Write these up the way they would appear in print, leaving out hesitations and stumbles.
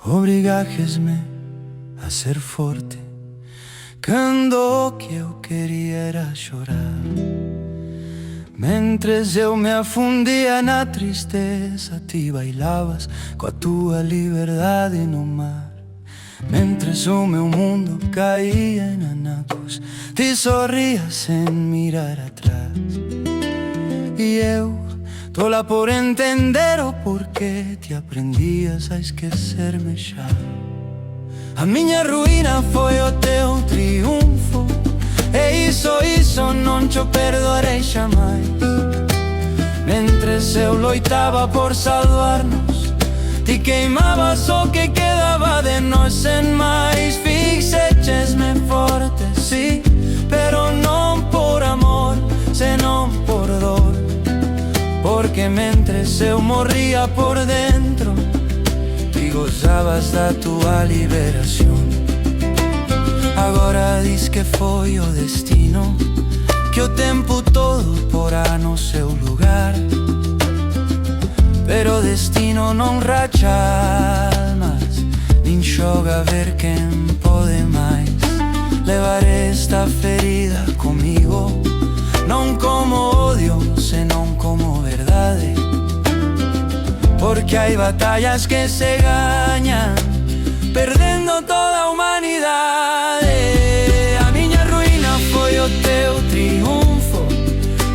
Obrigajes-me a ser forte quando o que eu queria era chorar. Mentres eu me afundia na tristeza, ti bailavas coa tua liberdade no mar. Mentres o meu mundo caía en anatos, ti sorrías sen mirar atrás. E eu, tola por entender o porqué, ti aprendías a esquecerme xa. A miña ruína foi o teu triunfo, e iso non cho perdoarei xamais. Mentres eu loitaba por salvarnos, ti queimabas o que quedaba de nós sen máis. Fixéchesme forte, sí, pero non por amor, senón por dor. Porque mentres eu morría por dentro, ti gozabas da tua liberación. Agora dis que foi o destino, que o tempo todo porá no seu lugar. Pero o destino non racha almas, nin xoga a ver quen pode máis. Levar esta ferida comigo, non como odio, senón como verdade. Porque hai batallas que se gañan perdendo toda a humanidade. A miña ruína foi o teu triunfo,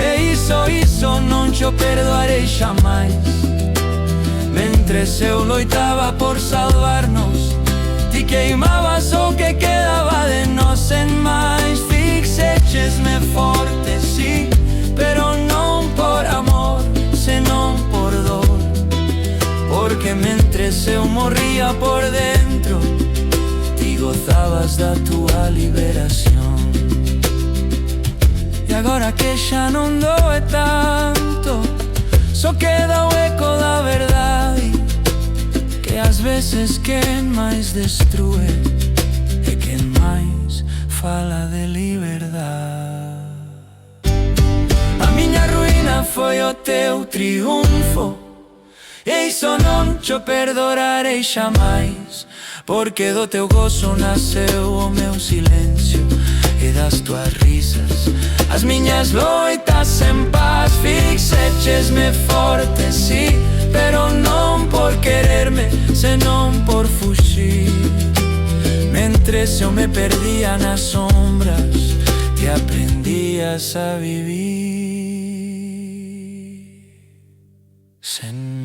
e iso non cho perdoarei xamais. Mentres eu loitaba por salvarnos, ti queimabas o que quedaba de nós sen máis. Fixéchesme forte, sí, pero non por amor, senón por dor. Porque mentres eu morría por dentro, ti gozabas da tua liberación. E agora que xa non doe tanto, só queda o eco da verdade, que ás veces quen máis destrúe é quen máis fala de liberdade. A miña ruína foi o teu triunfo, e iso non cho perdorarei xamais. Porque do teu gozo nasceu o meu silencio, e das tuas risas as miñas loitas en paz. Fixéchesme forte, sí, pero non por quererme, senón por fuxir. Mentres eu me perdía nas sombras, ti aprendías a vivir sen